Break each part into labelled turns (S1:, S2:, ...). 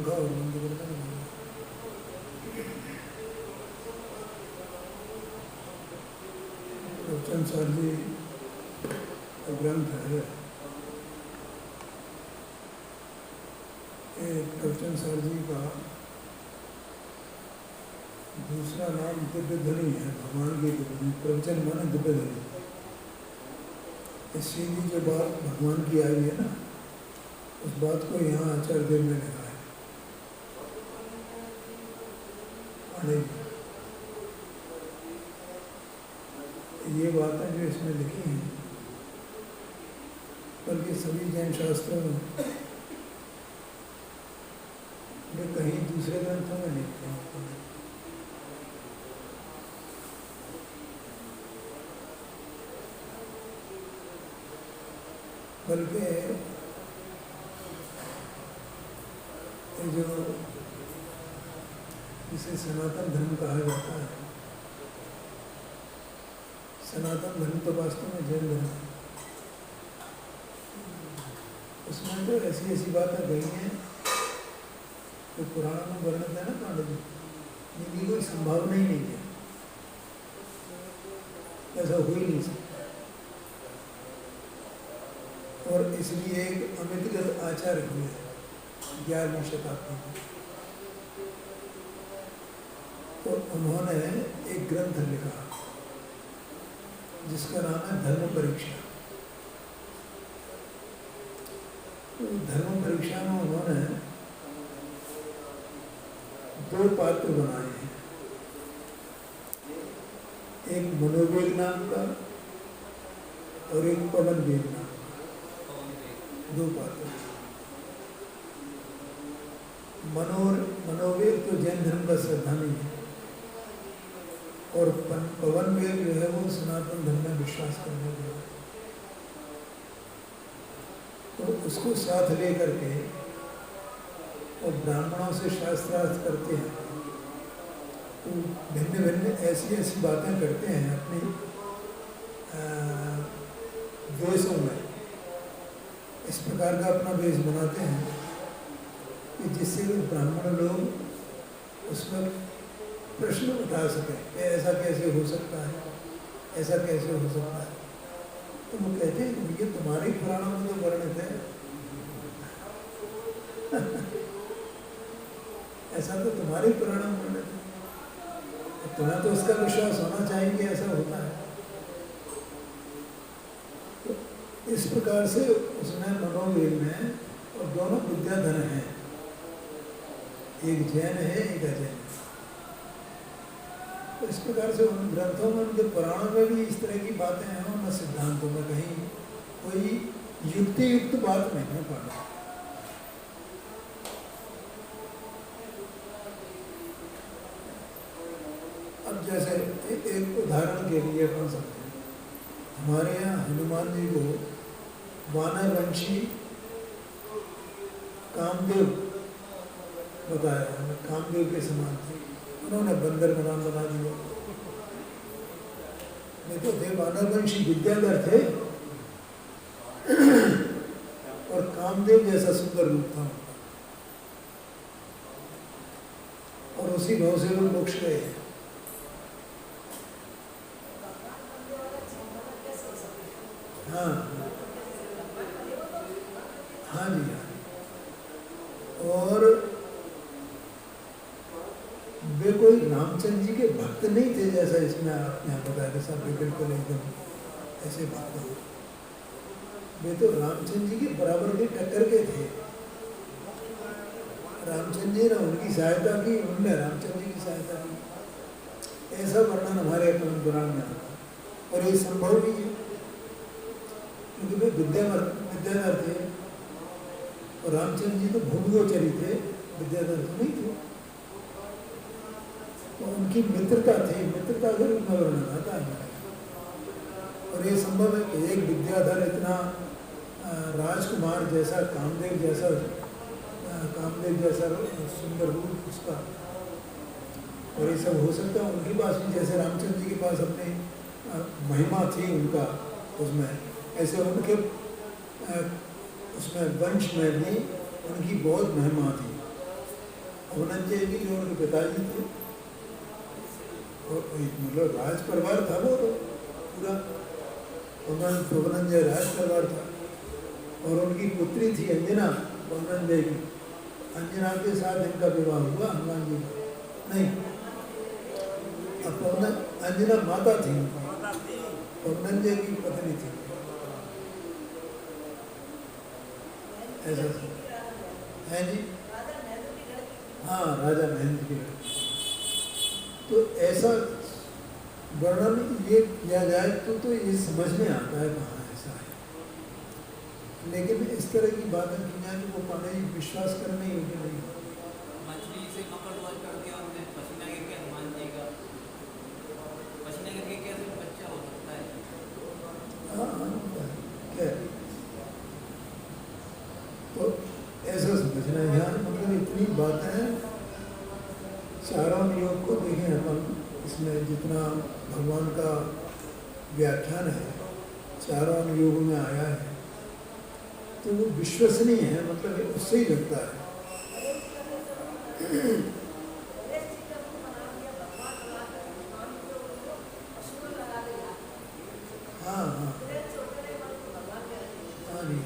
S1: पंखा और बंद करता है। प्रवचन सर जी का ग्रंथ है, प्रवचन सर जी का दूसरा नाम दिव्य ध्वनि है, भगवान की ध्वनि। प्रवचन माने दिव्य ध्वनि। सीधी जो बात भगवान की आई है ना, उस बात को यहाँ आचार्य देव ने लिखा है। ये बातें जो इसमें लिखी हैं, बल्कि सभी जैन शास्त्रों में कहीं दूसरे ग्रंथों में नहीं लिखा। बल्कि जो जिसे सनातन धर्म कहा जाता है, सनातन धर्म तो वास्तव में जैन धर्म, उसमें तो ऐसी ऐसी बातें गई हैं जो पुराण में वर्णित है ना पांडव जी, इनकी कोई संभावना ही नहीं है, ऐसा हो ही नहीं सकता। और इसलिए एक अमितगत आचार्य हुए 11वीं शताब्दी में, तो उन्होंने एक ग्रंथ लिखा जिसका नाम है धर्म परीक्षा। तो धर्म परीक्षा में उन्होंने 2 पात्र बनाए हैं, एक मनोवेग नाम का और एक पवन वेग नाम का, 2 पात्र। मनोवेग तो जैन धर्म का श्रद्धा नहीं है, और पवन वेग जो है वो सनातन धर्म में विश्वास करने के लिए। तो उसको साथ लेकर के और ब्राह्मणों से शास्त्रार्थ करते हैं, तो भिन्न भिन्न ऐसी ऐसी बातें करते हैं अपनी वेशों में। इस प्रकार का अपना वेश बनाते हैं कि जिससे ब्राह्मण लोग उसमें प्रश्न उठा सकें कि ऐसा कैसे हो सकता है, ऐसा कैसे हो सकता है। तो वो कहते हैं ये तुम्हारे पुराणों में तो वर्णित है ऐसा तो तुम्हारे पुराणों में वर्णित है, तुम्हें तो इसका विश्वास होना चाहिए कि ऐसा होता है। तो इस प्रकार से उसमें मनोवेग में, और दोनों विद्याधर हैं, एक जैन है एक अजैन। तो इस प्रकार से उन ग्रंथों में, उनके पुराणों में भी इस तरह की बातें हैं, उन सिद्धांतों में कहीं कोई युक्ति युक्त बात नहीं है पढ़ा। अब जैसे एक उदाहरण के लिए अपन सकते हैं, हमारे यहाँ हनुमान जी को वानरवंशी कामदेव बताया, कामदेव के समान थे, उन्होंने बंदर का नाम बना दिया। नहीं तो थे वानरवंशी विद्याधर थे और कामदेव जैसा सुंदर रूप था, और उसी भाव से वो मोक्ष गए। हाँ हाँ जी हाँ। और वे कोई रामचंद्र जी के भक्त नहीं थे, जैसा इसमें आप यहाँ बताया सब बिल्कुल एकदम ऐसे भक्त हो। वे तो रामचंद्र जी के बराबर के टक्कर के थे। रामचंद्र जी ने उनकी सहायता की, उनने रामचंद्र जी की सहायता की। ऐसा वर्णन हमारे अपने पुराण में आता है, और ये संभव भी है क्योंकि वे विद्याधर थे, और रामचंद्र जी तो भूमिगोचरी थे, विद्याधर तो नहीं थे। तो उनकी मित्रता थी, मित्रता का उनका वर्णन आता है। और ये संभव है कि एक विद्याधर इतना राजकुमार जैसा, कामदेव जैसा सुंदर रूप उसका, और ये सब हो सकता है उनके पास भी, जैसे रामचंद्र जी के पास अपनी महिमा थी उनका उसमें, ऐसे उनके उसमें वंश में भी उनकी बहुत महिमा थी। धनंजय भी जो उनके पिताजी थे, और मतलब राज परिवार था वो तो पूरा, धनंजय राज परिवार था। और उनकी पुत्री थी अंजना, धनंजय की। अंजना के साथ इनका विवाह हुआ हनुमान जी का। नहीं, अब अंजना माता थी, धनंजय की पत्नी थी, ऐसा है जी। हाँ, राजा महेंद्र की लड़की। तो ऐसा वर्णन ये किया जाए तो ये समझ में आता है कहाँ ऐसा है। लेकिन इस तरह की बातें की जाए तो वो पाने विश्वास करने योग्य नहीं।
S2: मछली से कपड़वध कर दिया उन्होंने, पसीना गिर के हनुमान जी का पसीना गिर के कैसे बच्चा हो सकता है?
S1: हाँ, क्या तो ऐसा समझना है यार, मतलब इतनी बातें चारों योग को देखें अपन, इसमें जितना भगवान का व्याख्यान है चारों योग में आया है तो वो विश्वसनीय है, मतलब उससे ही लगता है। हाँ हाँ हाँ नहीं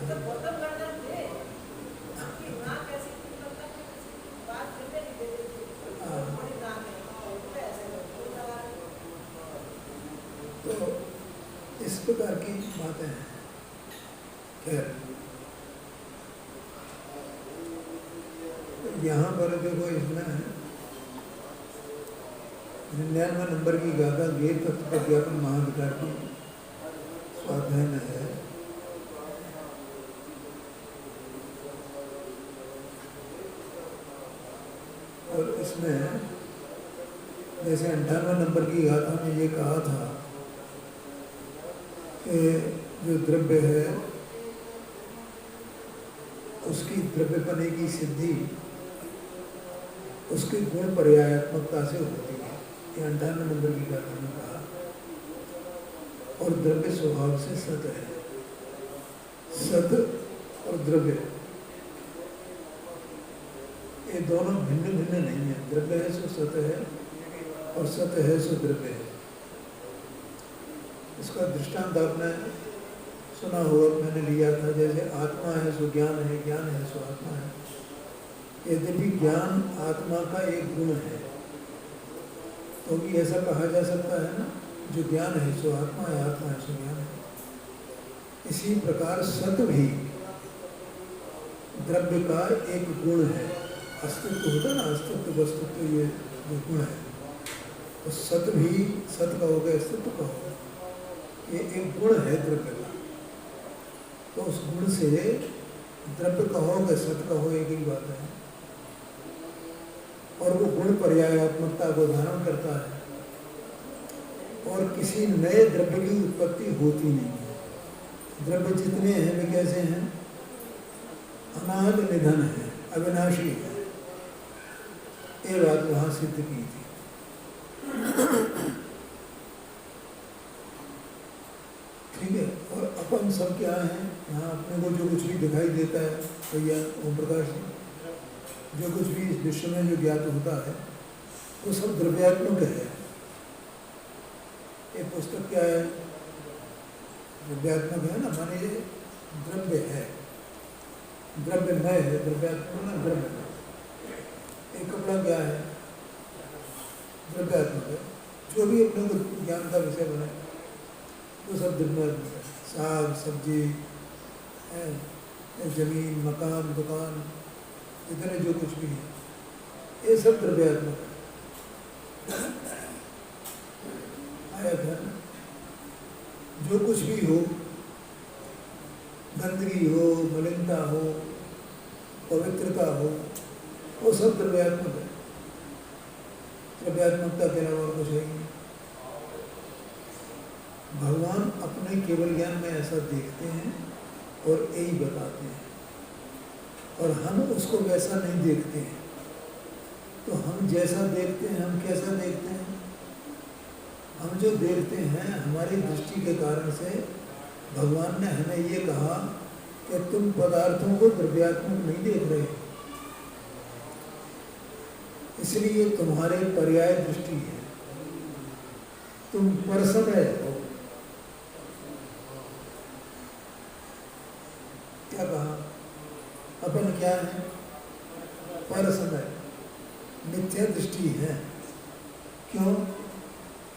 S1: तो इस प्रकार की बातें हैं। खैर, यहाँ पर देखो इसमें 99 नंबर की गाथा गेय तत्व प्रज्ञापन महाविकार की स्वाध्याय में है। और इसमें जैसे 98 नंबर की गाथा में ये कहा था कि जो द्रव्य है उसकी द्रव्यपने की सिद्धि उसके गुण पर्यायात्मकता से होती है, ये 98 नंबर की गाथा में कहा। और द्रव्य स्वभाव से सत है, सत और द्रव्य ये दोनों भिन्न भिन्न नहीं है। द्रव्य है सो सत है और सत है सो द्रव्य है। इसका दृष्टांत आपने सुना होगा, मैंने लिया था, जैसे आत्मा है सो ज्ञान है, ज्ञान है सो आत्मा है। यद्यपि ज्ञान आत्मा का एक गुण है तो भी ऐसा कहा जा सकता है ना, जो ज्ञान है सो आत्मा है, आत्मा है सो ज्ञान है। इसी प्रकार सत भी द्रव्य का एक गुण है। अस्तित्व होता है ना, अस्तित्व वस्तुत्व, ये जो गुण है तो सत भी, सत का होगा अस्तित्व का होगा, ये एक गुण है द्रव्य का। तो उस गुण से द्रव्य का हो या सत का हो एक ही बात है। और वो गुण पर्यायात्मकता को धारण करता है और किसी नए द्रव्य की उत्पत्ति होती नहीं है। द्रव्य जितने हैं वे कैसे हैं? अनाद निधन है, अविनाशी है। ये बात वहाँ सिद्ध की थी। ठीक है। और अपन सब क्या हैं, यहाँ अपने को जो कुछ भी दिखाई देता है भैया ओम प्रकाश जी, जो कुछ भी इस विश्व में जो ज्ञात होता है वो सब द्रव्यात्मक है। ये पुस्तक क्या है? द्रव्यात्मक है ना, माने ये द्रव्य है, द्रव्यमय है, द्रव्यात्मक ना द्रव्य। एक कपड़ा क्या है? द्रव्यात्मक है। जो भी अपने को ज्ञान का विषय बने वो सब द्रव्यात्मक है। साग सब्जी, जमीन, मकान, दुकान, इतने जो कुछ भी है ये सब द्रव्यात्मक है। आया था जो कुछ भी हो, गंदगी हो, मलिनता हो, पवित्रता हो, वो सब द्रव्यात्मक है। द्रव्यात्मकता के अलावा कुछ है नहीं। भगवान अपने केवल ज्ञान में ऐसा देखते हैं और यही बताते हैं, और हम उसको वैसा नहीं देखते हैं। तो हम जैसा देखते हैं, हम कैसा देखते हैं? हम जो देखते हैं हमारी दृष्टि के कारण से भगवान ने हमें ये कहा कि तुम पदार्थों को द्रव्यात्मक नहीं देख रहे, इसलिए तुम्हारे पर्याय दृष्टि है, तुम परसमय हो। क्या कहा? अपन क्या है? परसमय, मिथ्या दृष्टि है। क्यों?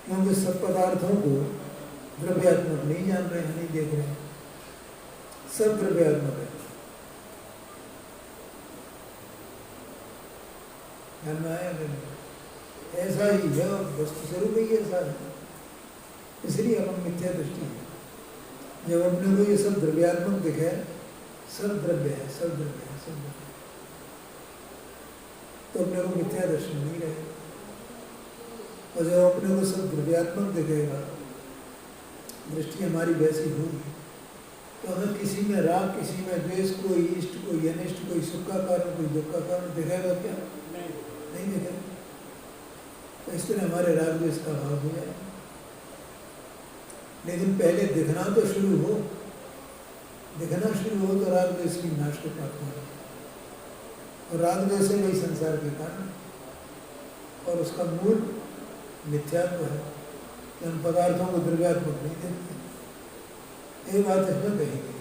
S1: क्योंकि सब पदार्थों को द्रव्यात्मक नहीं जान रहे हैं, नहीं देख रहे हैं, सब द्रव्यात्मक है। ध्यान में आया नहीं? ऐसा ही है, वस्तु स्वरूप ही ऐसा है, इसलिए अपन मिथ्या दृष्टि है। जब अपने को ये सब द्रव्यात्मक दिखे, सब द्रव्य है, सब द्रव्य है, सब द्रव्य, तो अपने को मिथ्या दर्शन नहीं रहे। और जब अपने को सब द्रव्यात्मक दिखेगा, दृष्टि हमारी वैसी होगी, तो हमें किसी में राग, किसी में द्वेष, कोई इष्ट, कोई अनिष्ट, कोई सुख का कारण, कोई दुख का कारण दिखेगा क्या? नहीं दिखेगा। तो इस तरह हमारे राग द्वेष का भाव हो जाए। लेकिन पहले दिखना तो शुरू हो, दिखना शुरू हो तो राग द्वेष की नाश को प्राप्त हो। और राग द्वेष है वही संसार के कारण, और उसका मूल मिथ्यात्व है कि हम पदार्थों को द्रव्यात्मक नहीं देखते। ये बात इसमें कही गई।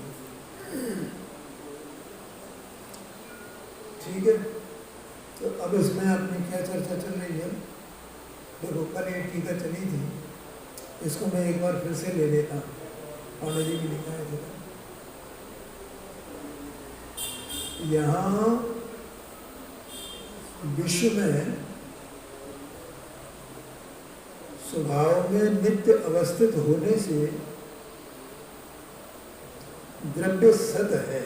S1: ठीक है, तो अब इसमें अपनी क्या चर्चा चल रही है? देखो, कल ये टीका चली थी, इसको मैं एक बार फिर से ले लेता हूँ। पांडे जी भी लिखा है यहाँ विश्व में स्वभाव में नित्य अवस्थित होने से द्रव्य सत है।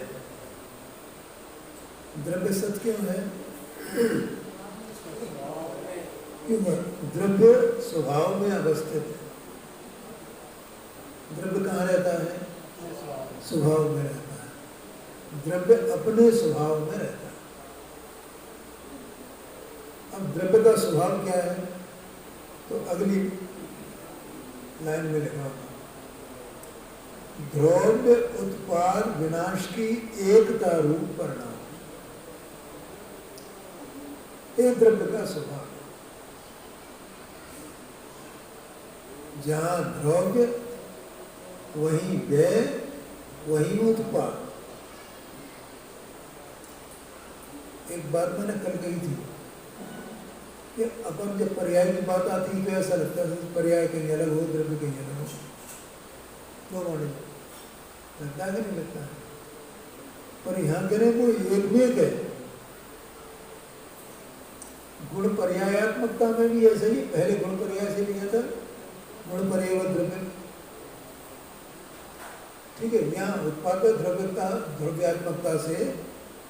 S1: द्रव्य सत क्यों है? क्यों? द्रव्य स्वभाव में अवस्थित है। द्रव्य कहाँ रहता है? स्वभाव में रहता है। द्रव्य अपने स्वभाव में रहता है। अब द्रव्य का स्वभाव क्या है? तो अगली लाइन में लिखा होगा, द्रव्य उत्पाद विनाश की एकता रूप परिणाम। ये द्रव्य का स्वभाव, जहां द्रव्य वहीं व्यय, वहीं उत्पाद। एक बात मैंने कल कही थी कि अपन जब पर्याय की बात आती है तो ऐसा लगता है पर्याय कहीं अलग हो, द्रव्य कहीं अलग हो। क्यों माने? लगता है कि नहीं लगता है? पर यहाँ करें वो एक में एक है। गुण पर्यायात्मकता में भी ऐसा ही, पहले गुण पर्याय से लिया था, गुण पर्याय द्रव्य। ठीक है, यहाँ उत्पाद द्रव्यता, द्रव्यात्मकता से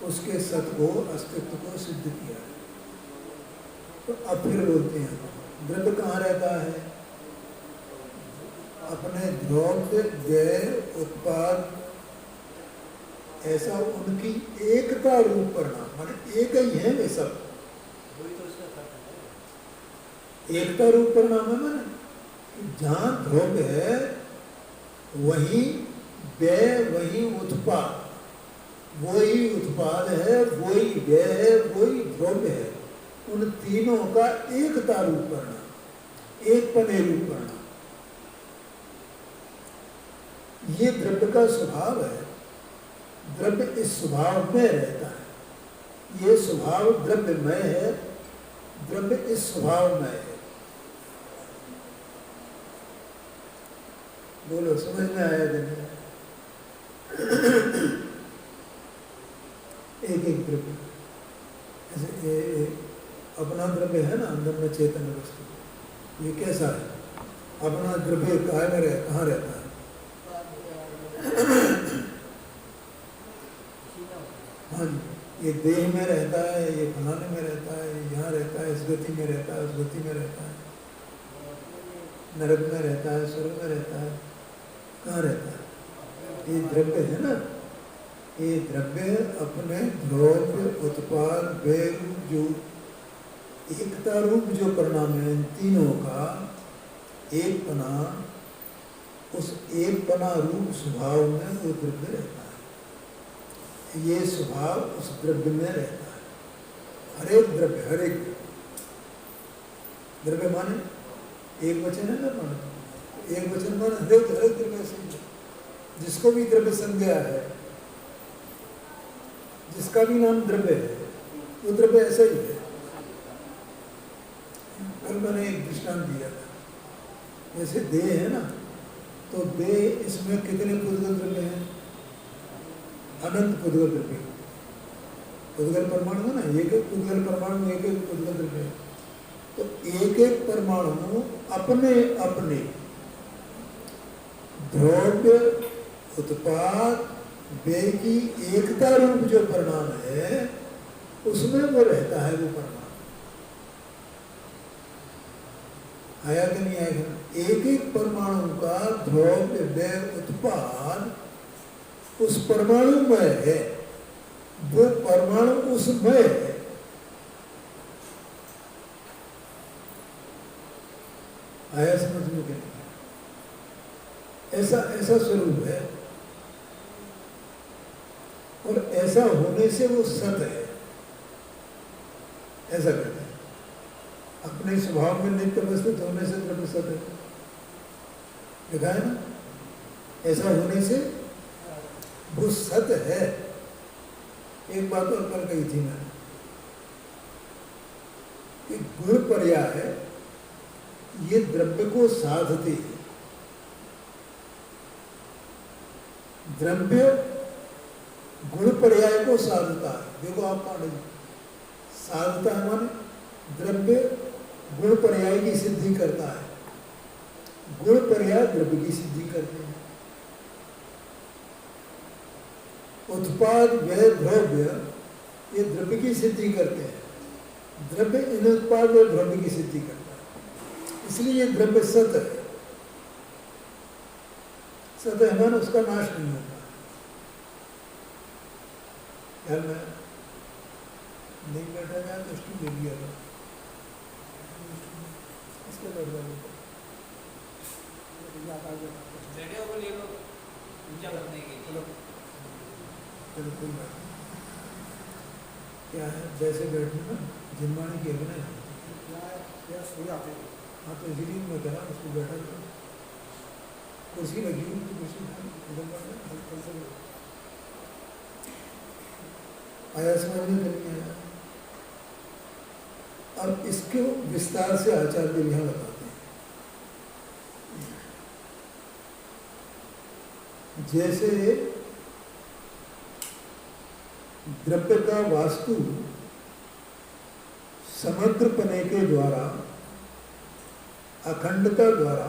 S1: उसके सत को, अस्तित्व को सिद्ध किया है। तो अब फिर बोलते हैं, द्रव्य कहाँ रहता है? अपने द्रव्य, व्यय, उत्पाद, ऐसा उनकी एकता रूप परिणाम, माने एक ही है वे सब। एकता रूप परिणाम है, माने जहाँ द्रव्य है वही व्यय, वही उत्पाद, वही उत्पाद है, वही व्यय है, वही द्रव्य है। उन तीनों का एकता रूप परिणाम, एक पने रूप परिणाम, ये द्रव्य का स्वभाव है। द्रव्य इस स्वभाव में रहता है। ये स्वभाव द्रव्यमय है, द्रव्य इस स्वभाव में है। बोलो, समझ में आया कि नहीं? एक एक द्रव्य, ऐसे अपना द्रव्य है ना, अंदर में चेतन वस्तु, ये कैसा है? अपना द्रव्य कहाँ रहता है? हाँ जी, ये देह में रहता है, ये फलाने में रहता है, ये यहाँ रहता है, इस गति में रहता है, उस गति में रहता है, नरक में रहता है, स्वर्ग में रहता है, कहाँ रहता है? ये द्रव्य है ना। ये द्रव्य अपने द्रव्य, उत्पाद, व्यय रूप, जो एकता रूप जो परिणाम है, इन तीनों का एक पना, उस एक पना रूप स्वभाव में वो द्रव्य रहता है। ये स्वभाव उस द्रव्य में रहता है। हर एक द्रव्य, हर एक द्रव्य माने एक वचन है ना, माने एक वचन माने हरेक द्रव्य संज्ञा, जिसको भी द्रव्य संज्ञा है, जिसका भी नाम द्रव्य है, वो द्रव्य ऐसा ही है। कल मैंने एक दृष्टांत दिया था, जैसे देह है ना, तो देह, इसमें कितने पुद्गल द्रव्य हैं? अनंत पुद्गल द्रव्य। पुद्गल परमाणु है ना, एक एक पुद्गल परमाणु, एक एक पुद्गल द्रव्य है। तो एक एक परमाणु अपने अपने द्रव्य उत्पाद व्यय की एकता रूप जो परिणाम है, उसमें वो रहता है, वो परिणाम। आया कि नहीं आएगा? एक एक परमाणु का द्रव्य व्यय उत्पाद उस परमाणु में है, वो परमाणु उसमें है। आया समझ में कि नहीं? ऐसा ऐसा स्वरूप है, और ऐसा होने से वो सत है, ऐसा कहते हैं। अपने स्वभाव में नित्य अवस्थित होने से द्रव्य सत है, लिखा है ना? ऐसा होने से वो सत है। एक बात और कल कही थी मैंने कि गुण पर्याय है, ये द्रव्य को साधते हैं। द्रव्य गुण पर्याय को साधता है। देखो आप पांडे जी, साधता है माने द्रव्य गुण पर्याय की सिद्धि करता है, गुण पर्याय द्रव्य की सिद्धि करते हैं। उत्पाद व्यय द्रव्य ये द्रव्य की सिद्धि करते हैं, द्रव्य इन उत्पाद व द्रव्य की सिद्धि करता है, इसलिए ये द्रव्य सत है। सत है माने उसका नाश नहीं होता। यार मैं नहीं बैठा जाए तो उसकी ले लिया था, इसके बैठ जाए
S2: रेडियो को ले लो ऊंचा करने के लिए।
S1: चलो कोई बात नहीं। क्या है, जैसे बैठने ना जिनवाणी के बने हाँ, तो इसीलिए मैं कह रहा हूँ उसको बैठा था, कुर्सी लगी हुई तो कुर्सी आया समझ में नहीं आया। अब इसके विस्तार से आचार्य यहाँ बताते हैं। जैसे द्रव्य का वास्तु समग्र पने के द्वारा, अखंडता द्वारा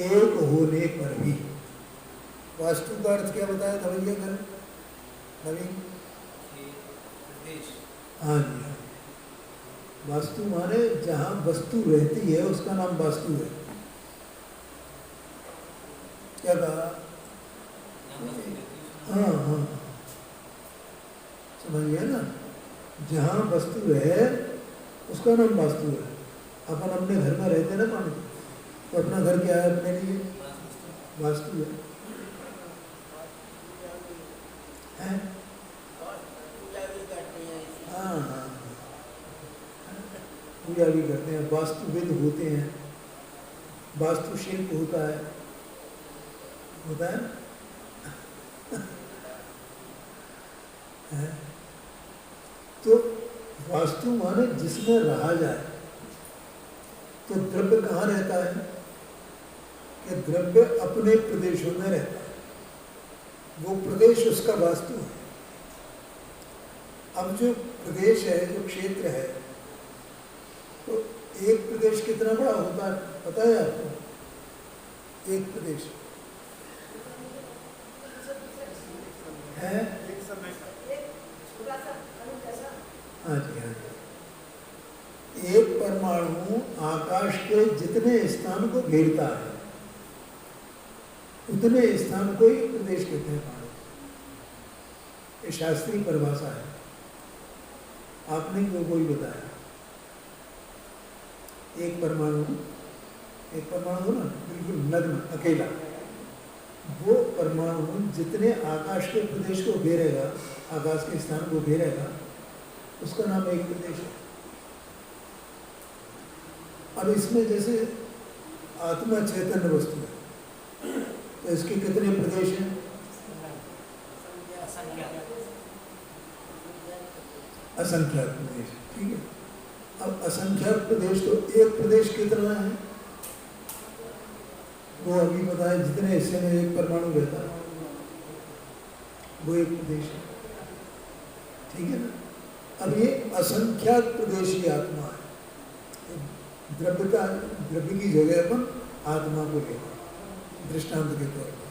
S1: एक होने पर भी, वास्तु का अर्थ क्या बताया था भैया कल नवीन? हाँ जी, हाँ। वास्तु माने जहाँ वस्तु रहती है उसका नाम वास्तु है। क्या कहा? हाँ हाँ, समझिए ना, जहाँ वस्तु है उसका नाम वास्तु है। अपन अपने घर में रहते ना पानी, तो अपना घर क्या है अपने लिए? वास्तु है। हाँ हाँ, पूजा भी करते हैं, वास्तुविद होते हैं, वास्तुशिल्प होता है तो वास्तु माने जिसमें रहा जाए। तो द्रव्य कहाँ रहता है? कि द्रव्य अपने प्रदेशों में रहता है, वो प्रदेश उसका वास्तु है। अब जो प्रदेश है, जो क्षेत्र है, तो एक प्रदेश कितना बड़ा होता है पता है आपको? एक प्रदेश है, हाँ जी, हाँ जी। एक परमाणु आकाश के जितने स्थान को घेरता है उतने स्थान को ही प्रदेश कहते हैं पानी। ये शास्त्रीय परिभाषा है, आपने क्यों कोई बताया? एक परमाणु ना बिल्कुल नग्न अकेला, वो परमाणु जितने आकाश के प्रदेश को घेरेगा, आकाश के स्थान को घेरेगा, उसका नाम एक प्रदेश है। अब इसमें जैसे आत्मा चैतन्य वस्तु है, तो इसके कितने प्रदेश हैं? असंख्यात प्रदेश। ठीक है, अब असंख्यात प्रदेश, तो एक प्रदेश कितना है वो अभी बताए, जितने हिस्से में एक परमाणु रहता है वो एक प्रदेश है। ठीक है ना। अब ये असंख्यात प्रदेशी आत्मा है। द्रव्य की जगह अपन आत्मा को लेगा दृष्टांत के तौर पर,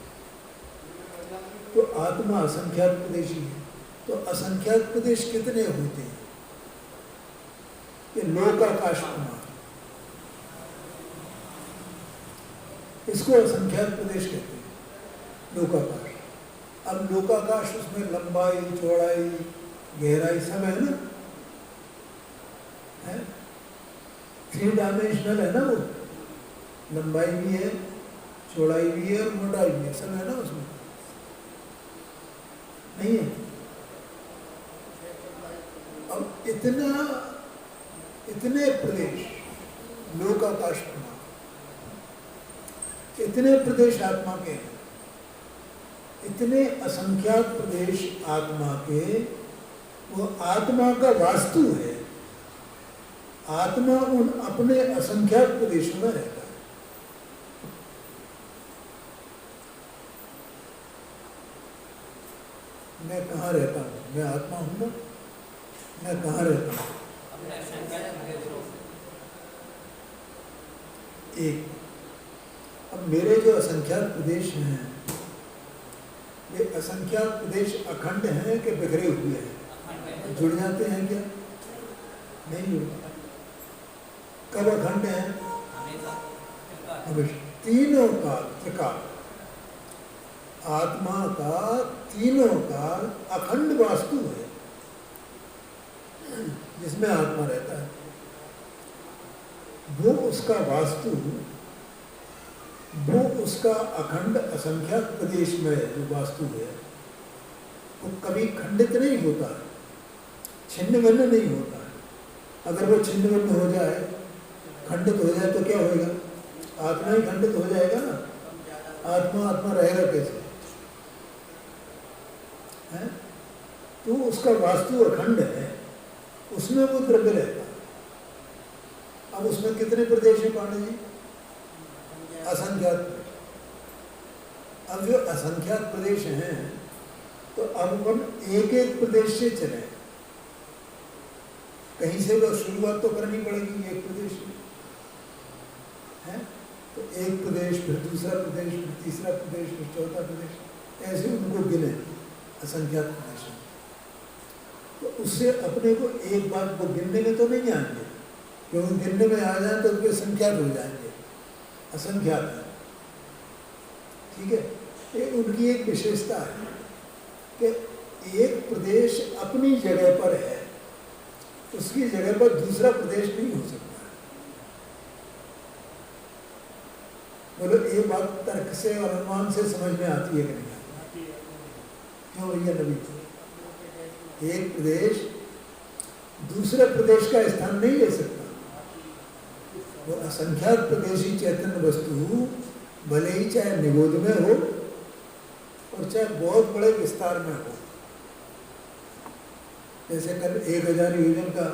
S1: तो आत्मा असंख्यात प्रदेशी है। तो असंख्यात प्रदेश कितने होते हैं? ये लोकाकाश प्रमाण, इसको असंख्यात प्रदेश कहते हैं, लोकाकाश। अब लोकाकाश उसमें लंबाई, चौड़ाई, गहराई सब है ना, है 3 डायमेंशनल है ना वो, लंबाई भी है, चौड़ाई भी है और मोटाई भी है, सब है ना उसमें, नहीं है? अब इतने प्रदेश लोकाकाश प्रमाण, इतने प्रदेश आत्मा के हैं, इतने असंख्यात प्रदेश आत्मा के, वो आत्मा का वास्तु है। आत्मा उन अपने असंख्यात प्रदेशों में रहता है। मैं कहाँ रहता हूँ? मैं आत्मा हूँ ना, मैं कहाँ रहता हूँ? एक। अब मेरे जो असंख्यात प्रदेश हैं, ये असंख्यात प्रदेश अखंड हैं कि बिखरे हुए हैं? जुड़ जाते हैं क्या? नहीं जुड़ते। कब अखंड हैं? हमेशा। तीनों काल त्रिकाल, आत्मा का तीनों काल अखंड वास्तु है जिसमें आत्मा रहता है। वो उसका वास्तु, वो उसका अखंड असंख्यात प्रदेश में जो वास्तु है, वो कभी खंडित नहीं होता है, छिन्न भिन्न नहीं होता है। अगर वो छिन्न भिन्न हो जाए, खंडित हो जाए तो क्या होएगा? आत्मा ही खंडित हो जाएगा ना। आत्मा रहेगा कैसे? है? तो उसका वास्तु अखंड है, उसमें वो द्रव्य रहता है। अब उसमें कितने प्रदेश हैं पांडे जी? असंख्यात। अब जो असंख्यात प्रदेश हैं, तो अब हम एक एक प्रदेश से चले। कहीं से तो शुरुआत तो करनी पड़ेगी एक प्रदेश से, है? तो एक प्रदेश, फिर दूसरा प्रदेश, फिर तीसरा प्रदेश, फिर चौथा प्रदेश, ऐसे उनको गिने असंख्यात प्रदेश। तो उससे अपने को एक बात को गिनने में तो नहीं आएंगे, क्योंकि गिनने में आ जाए तो उसके संख्यात हो जाएंगे, असंख्यात है। ठीक है, ये उनकी एक विशेषता है कि एक प्रदेश अपनी जगह पर है, उसकी जगह पर दूसरा प्रदेश नहीं हो सकता। बोलो ये बात तर्क से और अनुमान से समझ में आती है कि नहीं आती? क्यों भैया नबी? एक प्रदेश दूसरे प्रदेश का स्थान नहीं ले सकता। वो असंख्यात प्रदेशी चैतन्य वस्तु भले ही चाहे निगोद में हो और चाहे बहुत बड़े विस्तार में हो। जैसे कल 1000 योजन का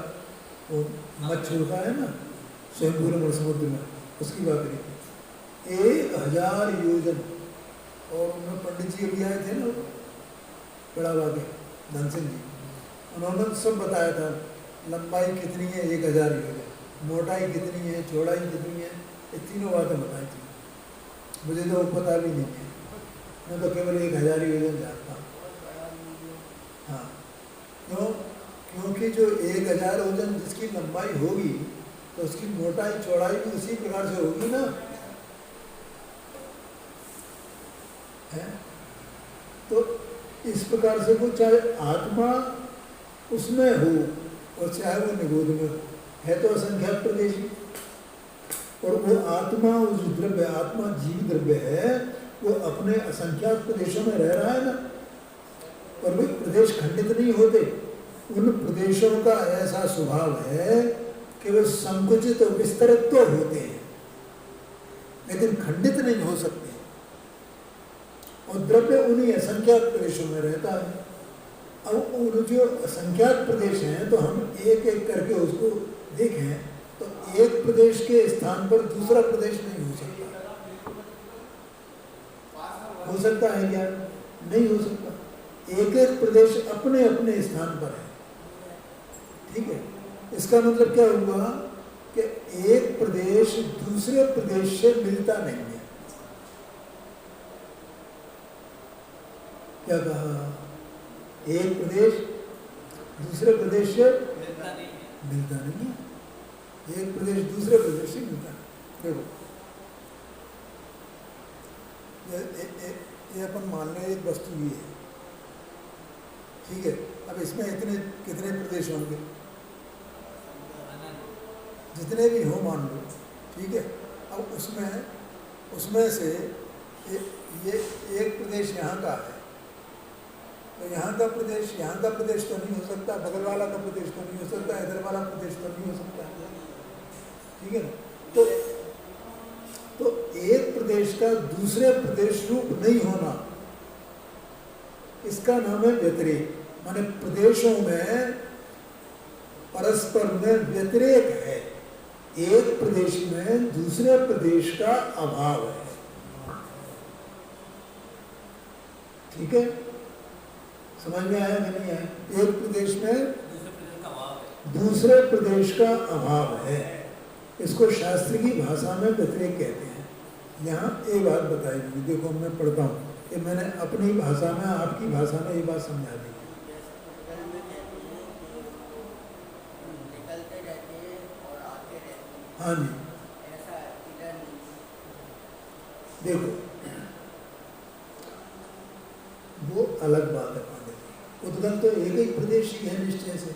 S1: वो मत्स्य होता है ना स्वयंभू समुद्र में, उसकी बात करी 1000 योजन। और उनमें पंडित जी अभी आए थे ना, बड़ा बागे धन सिंह जी, उन्होंने सब बताया था लंबाई कितनी है 1000 योजन, मोटाई कितनी है, चौड़ाई कितनी है, ये तीनों बातें बताई थी। मुझे तो पता भी नहीं है, मैं तो केवल 1000 योजन जानता हूँ। हाँ, क्यों? क्योंकि जो 1000 योजन जिसकी लंबाई होगी तो उसकी मोटाई चौड़ाई भी उसी प्रकार से होगी ना, है? तो इस प्रकार से वो चाहे आत्मा उसमें हो और चाहे वो निगोद में हो, है तो असंख्यात प्रदेशी। और वो आत्मा, वो जो द्रव्य आत्मा जीव द्रव्य है, वो अपने असंख्यात प्रदेशों में रह रहा है ना, और वे प्रदेश खंडित नहीं होते। उन प्रदेशों का ऐसा स्वभाव है केवल संकुचित और विस्तरित तो होते हैं, लेकिन खंडित नहीं हो सकते। और द्रव्य उन्हीं असंख्यात प्रदेशों में रहता है। अब उन जो असंख्यात प्रदेश हैं, तो हम एक एक करके उसको देखें तो एक प्रदेश के स्थान पर दूसरा प्रदेश नहीं हो सकता। हो सकता है क्या? नहीं हो सकता। एक एक प्रदेश अपने अपने स्थान पर है, ठीक है। इसका मतलब क्या हुआ कि एक प्रदेश दूसरे प्रदेश से मिलता नहीं है। क्या कहा? एक प्रदेश दूसरे प्रदेश से मिलता नहीं है। एक प्रदेश दूसरे प्रदेश से मिलता नहीं। देखो, ये अपन मान लें एक वस्तु ये है, ठीक है। अब इसमें इतने कितने प्रदेश होंगे? जितने भी हो मान लो, ठीक है। अब उसमें से ये एक प्रदेश यहाँ का है, तो यहाँ का प्रदेश तो नहीं हो सकता, बगल वाला का प्रदेश तो नहीं हो सकता, इधर वाला प्रदेश तो नहीं हो सकता, ठीक है ना। तो एक प्रदेश का दूसरे प्रदेश रूप नहीं होना, इसका नाम है व्यतिरेक। माने प्रदेशों में परस्पर में व्यतिरेक है। एक प्रदेश में दूसरे प्रदेश का अभाव है, ठीक है। समझ में आया कि नहीं आया? एक प्रदेश में दूसरे प्रदेश का अभाव है। इसको शास्त्र की भाषा में व्यतिरेक कहते हैं। यहाँ एक बात बताई गई, देखो मैं पढ़ता हूँ कि मैंने अपनी भाषा में आपकी भाषा में ये बात समझा दी। हाँ जी, देखो वो अलग बात है पांडे जी। उद्गम तो एक ही प्रदेश ही है निश्चय से।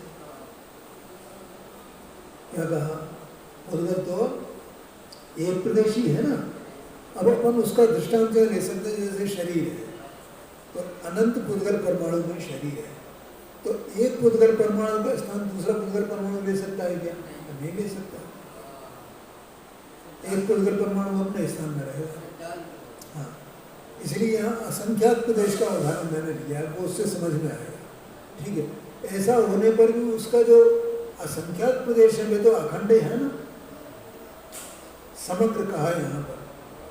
S1: क्या कहा? उद्गम तो एक प्रदेश ही है ना। अब अपन उसका दृष्टांत ले सकते हैं, जैसे शरीर है तो अनंत पुद्गल परमाणु में शरीर है, तो एक पुद्गल परमाणु का स्थान दूसरा पुद्गल परमाणु ले सकता है क्या? नहीं ले सकता। एक पुद्गल परमाणु अपने स्थान में रहेगा। हाँ, इसलिए यहाँ असंख्यात प्रदेश का उदाहरण मैंने लिया, वो उससे समझ में आएगा, ठीक है। ऐसा होने पर भी उसका जो असंख्यात प्रदेश है वे तो अखंड है ना। समग्र कहा यहाँ पर,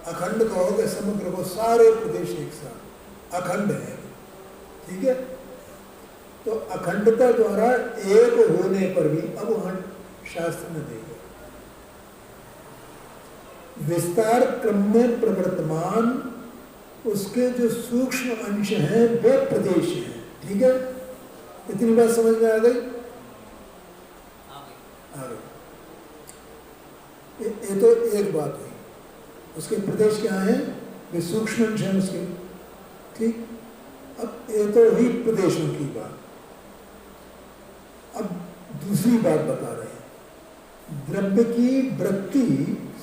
S1: अखंड कहोगे समग्र को, सारे प्रदेश एक साथ अखंड है, ठीक है। तो अखंडता द्वारा एक होने पर भी, अब वहां शास्त्र में देगा विस्तार क्रम में प्रवर्तमान उसके जो सूक्ष्म अंश हैं वे प्रदेश हैं, ठीक है। इतनी बात समझ में आ गई? आ गई। ये तो एक बात हुई। उसके प्रदेश क्या है? वे सूक्ष्म अंश हैं उसके, ठीक। अब ये तो हुई प्रदेशों की बात। अब दूसरी बात बता रहे हैं, द्रव्य की वृत्ति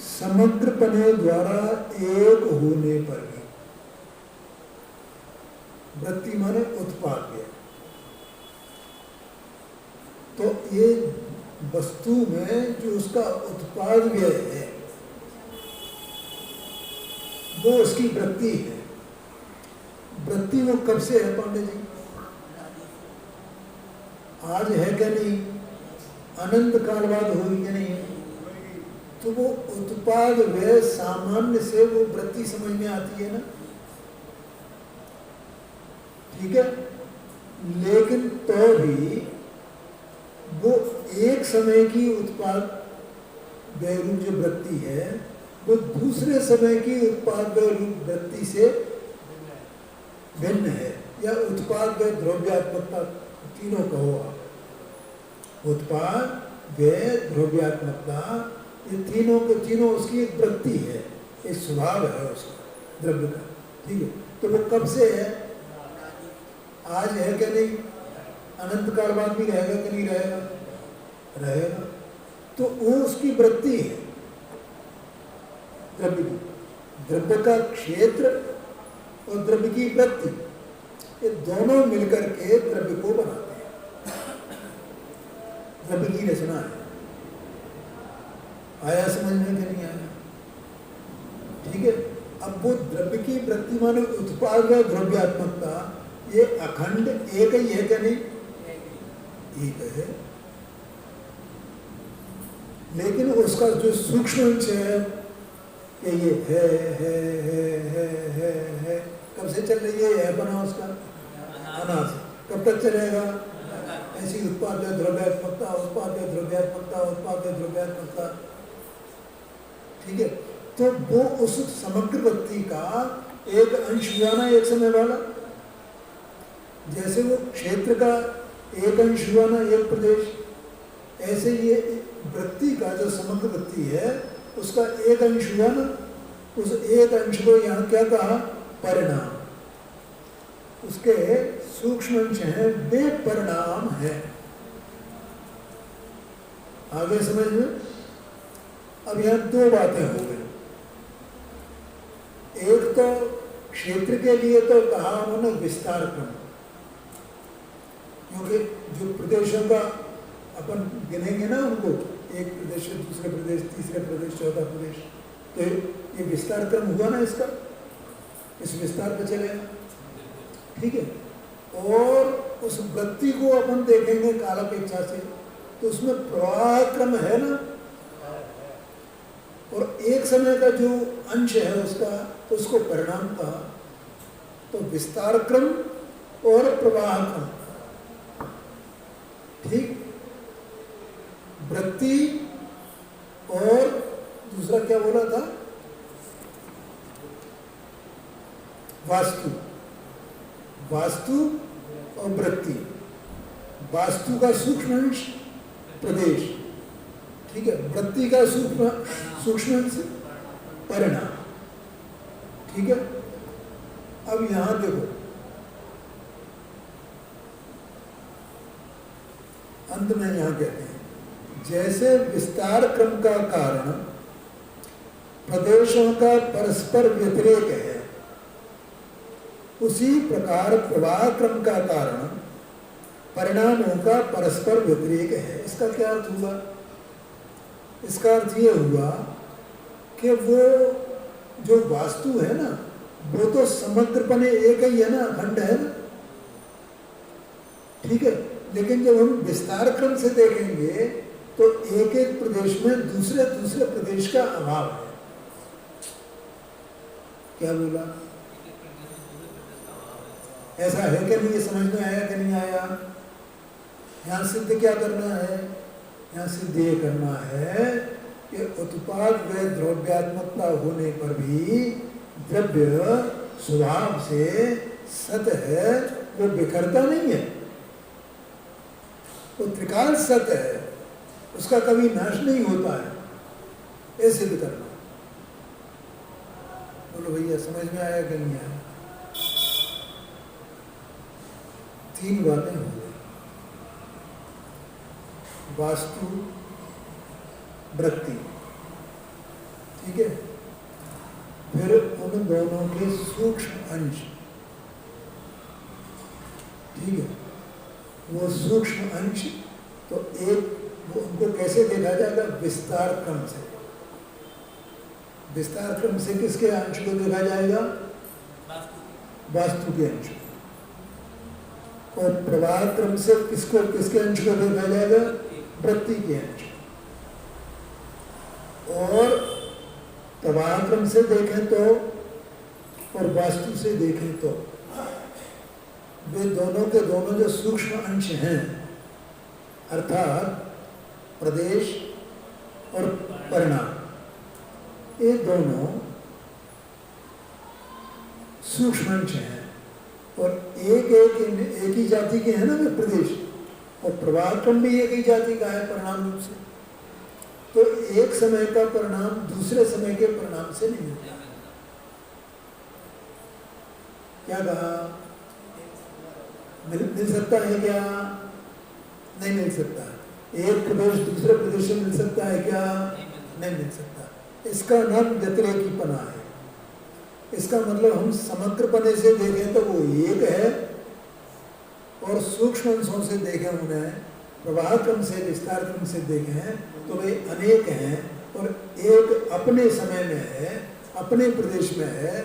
S1: समग्रपने द्वारा एक होने पर भी, वृत्ति माने उत्पाद है, तो ये वस्तु में जो उसका उत्पाद व्यय है वो उसकी वृत्ति है। वृत्ति वो कब से है पांडे जी? आज है क्या नहीं? अनंत काल बाद होगी क्या नहीं? तो वो उत्पाद व्यय सामान्य से वो वृत्ति समझ में आती है ना, ठीक है। लेकिन तो भी वो एक समय की उत्पाद व्यय रूप जो वृत्ति है वो दूसरे समय की उत्पाद व्यय रूप वृत्ति से भिन्न है, या उत्पाद व्यय द्रव्यात्मकता तीनों कहो आप। उत्पाद व्यय द्रव्यात्मकता ये तीनों के तीनों उसकी एक वृत्ति है, एक स्वभाव है उसका द्रव्य का, ठीक है। तो वो कब से है? आज है क्या नहीं? अनंत काल बाद भी रहेगा कि नहीं रहेगा? रहेगा। तो वो उसकी वृत्ति है द्रव्य की। द्रव्य का क्षेत्र और द्रव्य की वृत्ति, ये दोनों मिलकर के द्रव्य को बनाते हैं, द्रव्य की रचना है। आया समझ में कि नहीं आया? ठीक है। अब वो द्रव्य की वृत्ति माने उत्पाद व द्रव्यात्मकता ये अखंड एक ही है क्या नहीं? एक है, लेकिन उसका जो सूक्ष्म अंश है कि ये है कब से चल रही है बना उसका अनाज, कब तक चलेगा? ऐसी उत्पाद द्रव्यात्मकता, उत्पाद द्रव्यात्मकता, उत्पाद द्रव्यात्मकता। ठीक है। तो वो उस समग्र वृत्ति का एक अंश हुआ ना एक समय वाला, जैसे वो क्षेत्र का एक अंश हुआ ना एक प्रदेश, ऐसे ये वृत्ति का जो समग्र वृत्ति है उसका एक अंश हुआ ना, उस एक अंश को यहाँ क्या कहा? परिणाम। उसके सूक्ष्म अंश हैं वे परिणाम है। आगे समझ में? अब यहाँ दो बातें हो गई। एक तो क्षेत्र के लिए तो कहा उन्होंने विस्तार क्रम, क्योंकि जो प्रदेशों का अपन गिनेंगे ना उनको, एक प्रदेश से दूसरे प्रदेश, तीसरे प्रदेश, चौथा प्रदेश, तो ये विस्तार क्रम हुआ ना इसका, इस विस्तार पे चलेगा। ठीक है। और उस गति को अपन देखेंगे कालापेक्षा से, तो उसमें प्रवाह क्रम है ना, और एक समय का जो अंश है उसका, तो उसको परिणाम कहा। तो विस्तार क्रम और प्रवाह क्रम, ठीक। वृत्ति और दूसरा क्या बोला था? वास्तु, वास्तु और वृत्ति। वास्तु का सूक्ष्म अंश प्रदेश, ठीक है। वृत्ति का सूक्ष्म अंश परिणाम, ठीक है। अब यहां देखो, अंत में यहां कहते हैं जैसे विस्तार क्रम का कारण प्रदेशों का परस्पर व्यतिरेक है, उसी प्रकार प्रवाह क्रम का कारण परिणामों का परस्पर व्यतिरेक है। इसका क्या अर्थ हुआ? इसका अर्थ ये हुआ कि वो जो वास्तु है ना, वो तो समग्रपने एक ही है ना, अखंड है ना, ठीक है। लेकिन जब हम विस्तार क्रम से देखेंगे तो एक एक प्रदेश में दूसरे दूसरे प्रदेश का अभाव है। क्या बोला? ऐसा है कि नहीं? ये समझ में आया कि नहीं आया? यहाँ सिद्ध क्या करना है? यहाँ सिद्ध ये करना है कि उत्पाद व द्रव्यात्मकता होने पर भी द्रव्य स्वभाव से सत है, वो बिखरता नहीं है, वो त्रिकाल सत है, उसका कभी नाश नहीं होता है। ऐसे भी करना। बोलो भैया, समझ में आया कि नहीं आया? तीन बातें हो गई, वास्तु, वृत्ति, ठीक है। फिर उन दोनों के सूक्ष्म अंश, ठीक है। वो सूक्ष्म अंश तो एक, वो उनको कैसे देखा जाएगा? विस्तार क्रम से। विस्तार क्रम से किसके अंश को देखा जाएगा? वास्तु के अंश। और प्रवाह क्रम से किसको, किसके अंश को देखा जाएगा? वृत्ति के अंश। और प्रवाह क्रम से देखें तो, और वास्तु से देखें तो, वे दोनों के दोनों जो सूक्ष्म अंश हैं, अर्थात प्रदेश और परिणाम, ये दोनों सूक्ष्म अंश हैं। और एक ही जाति के हैं ना वे प्रदेश, और प्रवाह क्रम भी एक ही जाति का है परिणाम रूप से। तो एक समय का परिणाम दूसरे समय के परिणाम से नहीं मिलता। क्या कहा? मिल सकता है क्या? नहीं मिल सकता। एक प्रदेश दूसरे प्रदेश से मिल सकता है क्या? नहीं मिल सकता। इसका नाम व्यतिरेकीपना है। इसका मतलब हम समग्रपने से देखें तो वो एक है, और सूक्ष्म अंशों से देखें उन्हें, प्रवाह क्रम से, विस्तार क्रम से देखें तो वे अनेक हैं। और एक अपने समय में है, अपने प्रदेश में है,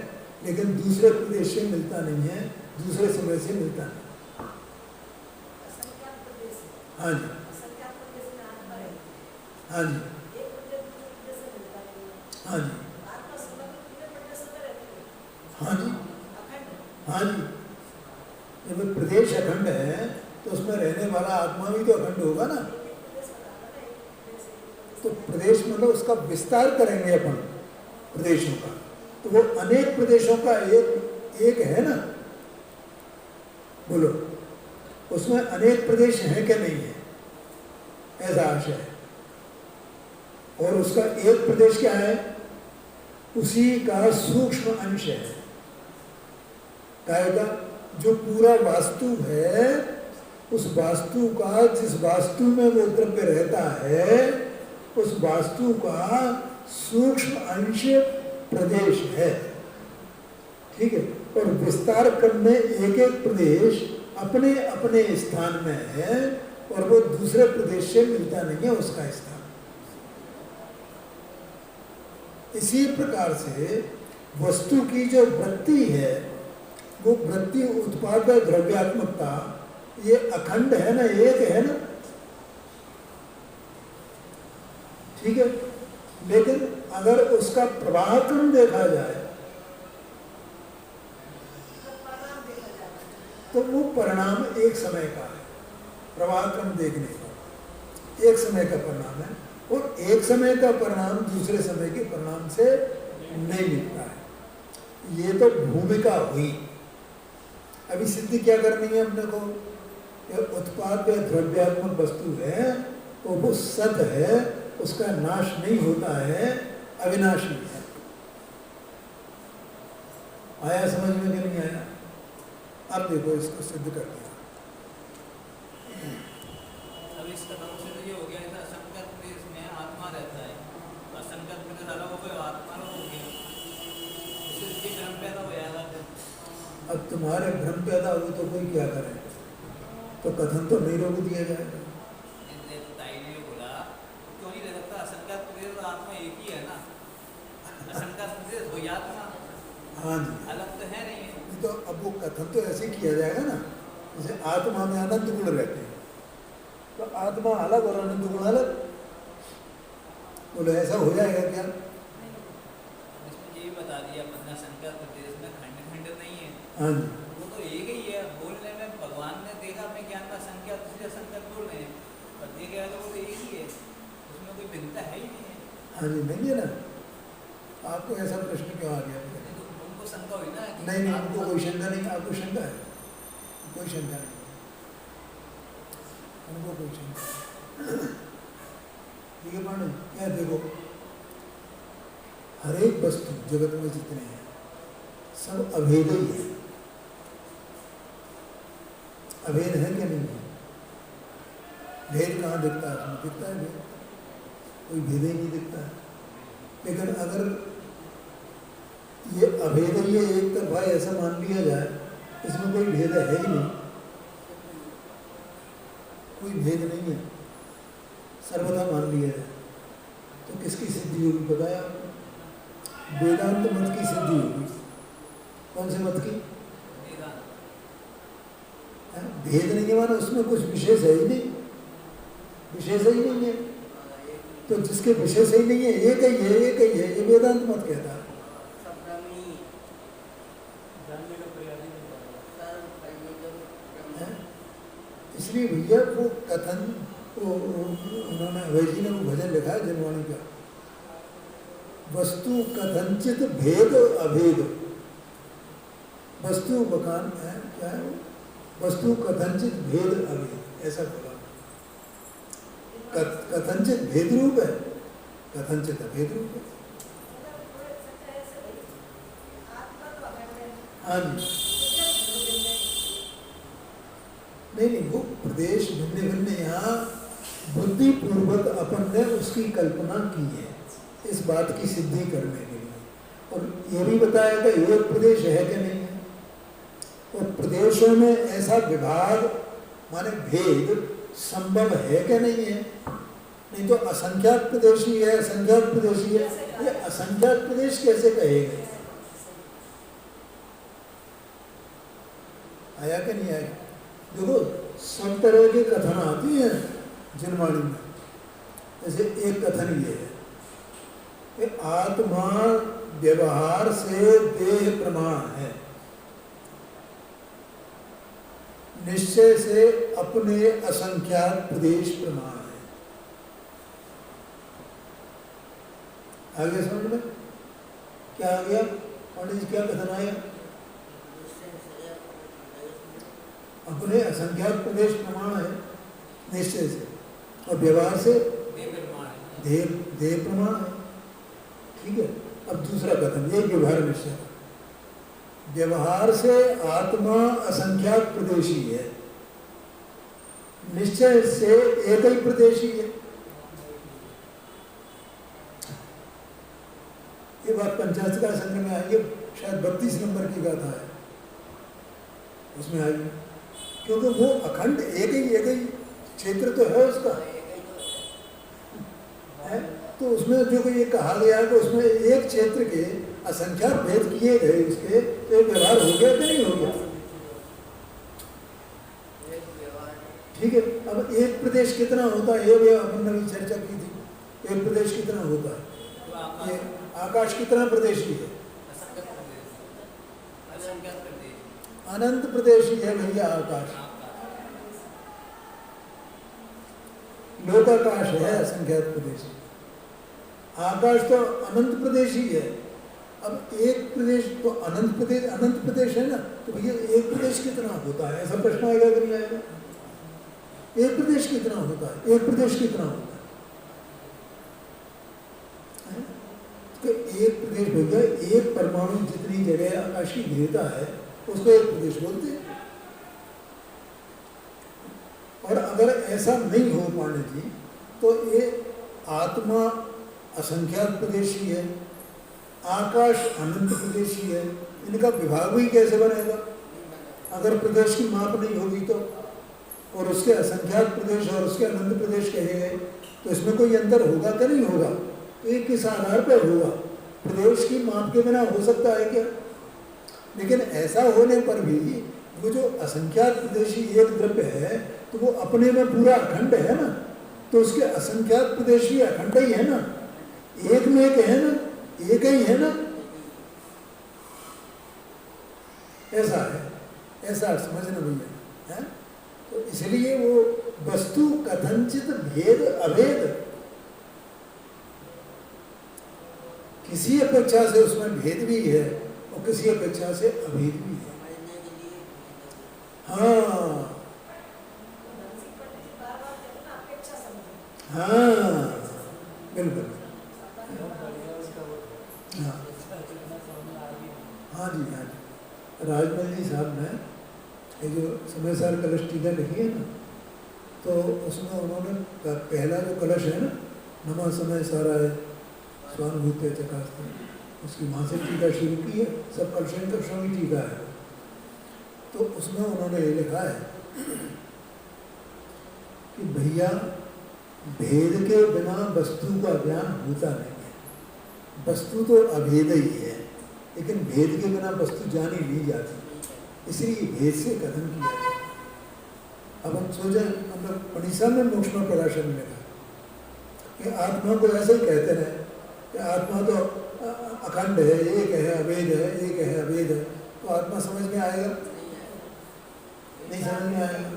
S1: लेकिन दूसरे प्रदेश से मिलता नहीं है, दूसरे समय से मिलता नहीं। हाँ जी, हाँ जी, हाँ जी, हाँ जी, हाँ जी। जब प्रदेश अखंड है तो उसमें रहने वाला आत्मा भी तो अखंड होगा ना। तो प्रदेश मतलब उसका विस्तार करेंगे अपन प्रदेशों का, तो वो अनेक प्रदेशों का एक है ना। बोलो, उसमें अनेक प्रदेश हैं क्या नहीं है, ऐसा आशय है। और उसका एक प्रदेश क्या है, उसी का सूक्ष्म अंश है। कहेगा जो पूरा वास्तु है, उस वास्तु का, जिस वास्तु में वो द्रव्य रहता है, उस वास्तु का सूक्ष्म अंश प्रदेश है। ठीक है। और विस्तार करने एक एक प्रदेश अपने अपने स्थान में है, और वो दूसरे प्रदेश से मिलता नहीं है उसका स्थान। इसी प्रकार से वस्तु की जो वृत्ति है, वो वृत्ति उत्पाद द्रव्यात्मकता, ये अखंड है ना, एक है ना। ठीक है। लेकिन अगर उसका प्रवाह क्रम देखा जाए तो वो परिणाम एक समय का है। प्रवाह क्रम देखने का एक समय का परिणाम है, और एक समय का परिणाम दूसरे समय के परिणाम से नहीं मिलता है। ये तो भूमिका हुई। अभी सिद्धि क्या करनी है अपने को? उत्पाद या द्रव्यात्मक वस्तु है तो वो सत है, उसका नाश नहीं होता है, अविनाशी है। आया समझ में कि नहीं आया? अब देखो इसको सिद्ध कर दिया।
S2: अब इस कदम से तो ये हो गया, ऐसा असंगत प्रदेश में आत्मा रहता है, असंगत प्रदेश अलग हो गया, आत्मा अलग हो गया, इससे भ्रम पैदा हो जाएगा।
S1: अब तुम्हारे भ्रम पैदा हो तो कोई क्या करे? तो कथन तो नहीं रोक दिया जाएगा।
S2: ताई ने बोला क्यों नहीं रह सकता, असंगत प्रदेश और आत्मा एक ही है ना, असंगत प्रदेश हो आत्मा।
S1: हाँ जी,
S2: अलग तो है नहीं।
S1: तो अब वो कथन तो ऐसे किया जाएगा ना, जैसे आत्मा में अनंत गुण रहते हैं, तो आत्मा अलग और अनंत गुण अलग। बोलो ऐसा हो जाएगा क्या?
S2: इसमें ये बता दिया अपना संकल्प प्रदेश में खंड खंड नहीं है।
S1: हाँ जी,
S2: वो तो एक ही है। बोलने में भगवान ने देखा अपने ज्ञान का संख्या, दूसरे संकल्प बोल रहे हैं, पर देखा तो वो तो एक ही है, उसमें कोई भिन्नता है ही नहीं है।
S1: हाँ जी, नहीं है ना। आपको ऐसा प्रश्न क्यों आ गया?
S2: उनको शंका हुई ना कि
S1: नहीं, हमको कोई शंका नहीं। आपको शंका है? कोई शंका नहीं, हमको कोई शंका। ठीक है पांडे, क्या देखो, हर एक वस्तु जगत में जितने हैं सब अभेद ही है। अभेद है क्या नहीं है? भेद कहाँ दिखता है? उसमें दिखता है भेद? कोई भेद ही नहीं दिखता है। लेकिन अगर ये अभेद ही है एक तरफा ऐसा मान लिया जाए, इसमें कोई भेद है ही नहीं, कोई भेद नहीं है, सर्वथा मान लिया जाए, तो किसकी सिद्धि होगी? बताया आपको, वेदांत मत की सिद्धि होगी। कौन से मत की? भेद नहीं है माना उसमें कुछ विशेष है ही नहीं, विशेष ही नहीं है। तो जिसके विशेष ही नहीं है, एक ही है, एक ही है, ये वेदांत मत कहता है। इसलिए भैया वो कथन, उन्होंने अभय जी ने वो भजन लिखा है जनवाणी का, वस्तु कथनचित भेद अभेद। वस्तु मकान है क्या है? वस्तु कथनचित भेद अभेद, ऐसा बोला। कथनचित भेद रूप है, कथनचित अभेद रूप है। हाँ जी, नहीं, वो प्रदेश भिन्न भिन्न यहाँ बुद्धि पूर्वक अपन ने उसकी कल्पना की है इस बात की सिद्धि करने के लिए। और ये भी बताया कि एक प्रदेश है कि नहीं है, और प्रदेशों में ऐसा विभाग माने भेद संभव है कि नहीं है? नहीं तो असंख्यात प्रदेशी है, असंख्यात प्रदेशी है, ये असंख्यात प्रदेश कैसे कहेगा? आया कि नहीं आया? देखो सब तरह के कथन आती हैं जनवाणी में। जैसे एक कथन ये है कि आत्मा व्यवहार से देह प्रमाण है, निश्चय से अपने असंख्यात प्रदेश प्रमाण है। आगे समझ में क्या आ गया? पंडित जी क्या कथन आया? अपने असंख्यात प्रदेश प्रमाण है निश्चय से, और व्यवहार से देह प्रमाण है। ठीक है। अब दूसरा कथन ये व्यवहार निश्चय, व्यवहार से आत्मा असंख्यात प्रदेशी है, निश्चय से एक ही प्रदेशी है। ये बात पंचाशत का संग्रह में आई है, शायद 32 नंबर की गाथा है उसमें आई है, क्योंकि वो अखंड एक ही क्षेत्र तो है उसका है। तो उसमें जो ये कहा गया है कि उसमें एक क्षेत्र के असंख्यात भेद किए गए उसके, तो एक व्यवहार हो गया कि नहीं हो गया? ठीक है। अब एक प्रदेश कितना होता है ये भी अपन ने चर्चा की थी। एक प्रदेश कितना होता है? ये आकाश कितना प्रदेशी है? अनंत प्रदेशी है भैया आकाश। लोकाकाश है असंख्यात प्रदेशी, आकाश तो अनंत प्रदेशी है। अब एक प्रदेश तो अनंत प्रदेश है ना, तो भैया एक प्रदेश कितना होता है? ऐसा प्रश्न आएगा कि नहीं आएगा? एक प्रदेश कितना होता है? एक प्रदेश कितना होता है? तो एक प्रदेश भैया एक परमाणु जितनी जगह आकाश की घेरता है उसको एक प्रदेश बोलते हैं। और अगर ऐसा नहीं हो पांडे जी तो ये आत्मा असंख्यात प्रदेशी है, आकाश अनंत प्रदेशी है, इनका विभाग भी कैसे बनेगा? अगर प्रदेश की माप नहीं होगी तो, और उसके असंख्यात प्रदेश और उसके अनंत प्रदेश कहे गए, तो इसमें कोई अंतर होगा कि नहीं होगा? तो ये किस आधार पर होगा? प्रदेश की माप के बिना हो सकता है क्या? लेकिन ऐसा होने पर भी वो जो असंख्यात प्रदेशी एक द्रव्य है तो वो अपने में पूरा अखंड है ना, तो उसके असंख्यात प्रदेशी अखंड ही है ना, एक में एक है ना, एक ही है ना। ऐसा है, ऐसा समझना भैया है। तो इसलिए वो वस्तु कथनचित भेद अभेद, किसी अपेक्षा से उसमें भेद भी है और किसी अपेक्षा से अभेद भी है। हाँ हाँ बिल्कुल। हाँ हाँ जी, हाँ जी। राजमल जी साहब ने ये जो समय सार कलश टीका लिखी है ना, तो उसमें उन्होंने पहला जो कलश है ना, नमा समय सारा है स्वानुभूत्य चकास्ते, उसकी वहाँ से टीका शुरू की है। सब कलशन कलशों की टीका है। तो उसमें उन्होंने ये लिखा है कि भैया भेद के बिना वस्तु का ज्ञान होता नहीं है। वस्तु तो अभेद ही है, लेकिन भेद के बिना वस्तु जानी नहीं जाती, इसलिए भेद से कथन किया है। अब हम सोचे, मतलब पणिसा में मोक्ष में प्रकाशन में लिखा कि आत्मा को ऐसे ही कहते रहे कि आत्मा तो अखंड है, एक है, अभेद है, एक है, अभेद है, तो आत्मा समझ में आएगा? नहीं समझ में आएगा।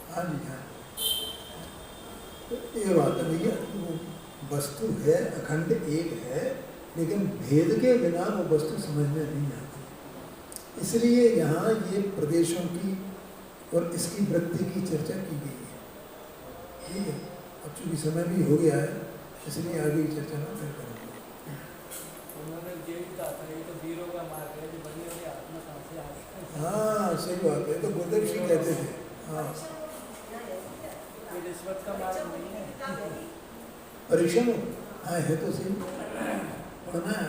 S1: हाँ जी, हाँ। तो ये बात है भैया, वो वस्तु है, अखंड एक है, लेकिन भेद के बिना वो वस्तु समझ में नहीं आती। इसलिए यहाँ ये प्रदेशों की और इसकी वृत्ति की चर्चा की गई है। ठीक है। अब चूंकि समय भी हो गया है, इसलिए आगे की चर्चा ना फिर करेंगे। हाँ सही बात है, तो गुरुदेव जी कहते थे। हाँ
S3: रिश्वत का मार्ग नहीं है।
S1: परीक्षा में हाँ है तो सही, पढ़ना है।